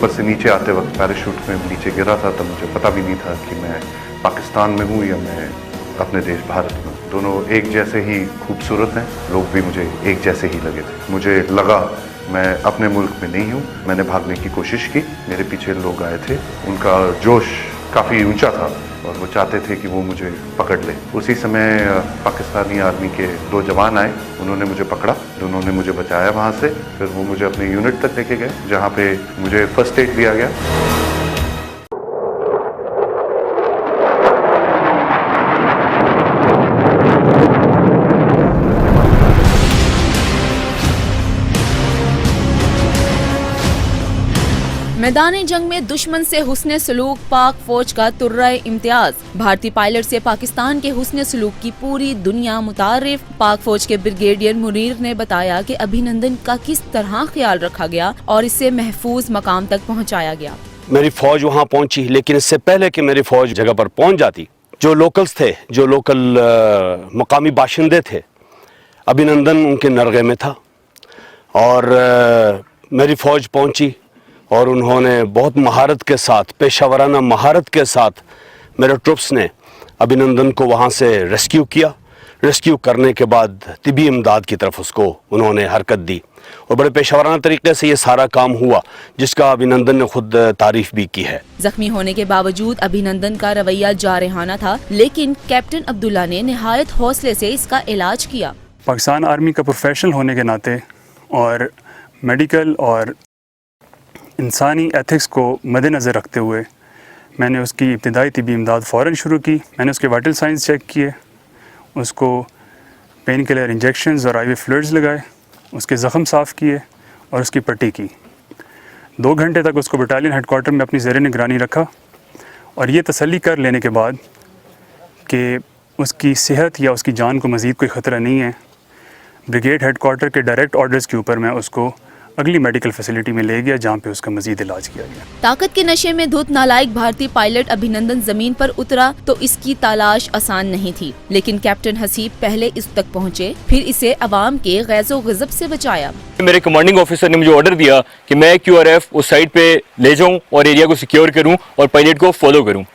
ऊपर से नीचे आते वक्त पैराशूट में नीचे गिरा था, तब मुझे पता भी नहीं था कि मैं पाकिस्तान में हूँ या मैं अपने देश भारत में। दोनों एक जैसे ही खूबसूरत हैं, लोग भी मुझे एक जैसे ही लगे थे। मुझे लगा मैं अपने मुल्क में नहीं हूँ। मैंने भागने की कोशिश की, मेरे पीछे लोग आए थे, उनका जोश काफ़ी ऊंचा था और वो चाहते थे कि वो मुझे पकड़ ले। उसी समय पाकिस्तानी आर्मी के 2 जवान आए, उन्होंने मुझे पकड़ा, दोनों ने मुझे बचाया वहाँ से। फिर वो मुझे अपने यूनिट तक लेके गए, जहाँ पे मुझे फर्स्ट एड दिया गया। मैदानी जंग में दुश्मन से हुस्ने सलूक पाक फौज का तुर्राए इम्तियाज। भारतीय पायलट से पाकिस्तान के हुस्ने सलूक की पूरी दुनिया मुतारिफ। पाक फौज के ब्रिगेडियर मुनीर ने बताया कि अभिनंदन का किस तरह ख्याल रखा गया और इसे महफूज मकाम तक पहुंचाया गया। मेरी फौज वहां पहुंची, लेकिन इससे पहले कि मेरी फौज जगह पर पहुंच जाती, जो लोकल्स थे, जो लोकल मकामी बाशिंदे थे, अभिनंदन उनके नरगे में था। और मेरी फौज पहुंची और उन्होंने बहुत महारत के साथ, पेशावराना महारत के साथ मेरे ट्रुप्स ने अभिनंदन को वहाँ से रेस्क्यू किया। रेस्क्यू करने के बाद तिबी इमदाद की तरफ उसको उन्होंने हरकत दी और बड़े पेशावराना तरीके से ये सारा काम हुआ, जिसका अभिनंदन ने खुद तारीफ भी की है। जख्मी होने के बावजूद अभिनंदन का रवैया जारहाना था, लेकिन कैप्टन अब्दुल्ला ने निहायत हौसले से इसका इलाज किया। पाकिस्तान आर्मी का प्रोफेशनल होने के नाते और मेडिकल और इंसानी एथिक्स को मद्देनज़र रखते हुए मैंने उसकी इब्तिदाई तिबी इमदाद फ़ौरन शुरू की। मैंने उसके वाइटल साइंस चेक किए, उसको पेन किलर इंजेक्शंस और IV फ्लूइड्स लगाए, उसके ज़ख़म साफ़ किए और उसकी पट्टी की। 2 घंटे तक उसको बटालियन हेडक्वार्टर में अपनी ज़ेर निगरानी रखा और ये तसल्ली कर लेने के बाद कि उसकी सेहत या उसकी जान को मज़ीद कोई ख़तरा नहीं है, ब्रिगेड हेडक्वार्टर के डायरेक्ट ऑर्डर्स के ऊपर मैं उसको अगली मेडिकल फैसिलिटी में ले गया, जहाँ पे उसका मजीद इलाज किया गया। ताकत के नशे में धुत नालायक भारतीय पायलट अभिनंदन जमीन पर उतरा तो इसकी तलाश आसान नहीं थी, लेकिन कैप्टन हसीब पहले इस तक पहुँचे, फिर इसे अवाम के गैज़ो गज़ब से बचाया। मेरे कमांडिंग ऑफिसर ने मुझे ऑर्डर दिया कि मैं QRF उस साइड पे ले जाऊँ और एरिया को सिक्योर करूँ और पायलट को फॉलो करूँ।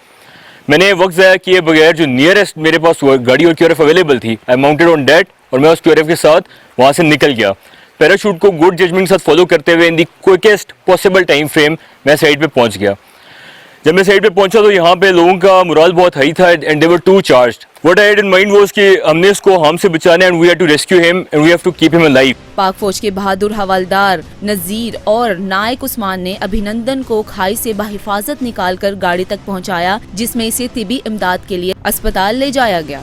मैंने वक्त ज़ाया किए बगैर जो नियरेस्ट मेरे पास गाड़ी और QRF अवेलेबल थी, आई माउंटेड ऑन डैट और मैं उस QRF के साथ वहाँ से निकल गया। पैराशूट को गुड जजमेंट के साथ फॉलो करते हुए इन दी क्विकेस्ट पॉसिबल टाइम फ्रेम मैं साइड पे पहुंच गया। जब मैं साइड पे पहुंचा तो यहाँ पे लोगों का मोरल बहुत हाई था and they were too charged. What I had in mind was कि हमने इसको हार्म से बचाना है and we have to rescue him and we have to keep him alive. Pak फौज के बहादुर हवलदार नजीर और नायक उस्मान ने अभिनंदन को खाई से बहिफाजत निकालकर गाड़ी तक पहुँचाया, जिसमें इसे तिबी इमदाद के लिए अस्पताल ले जाया गया।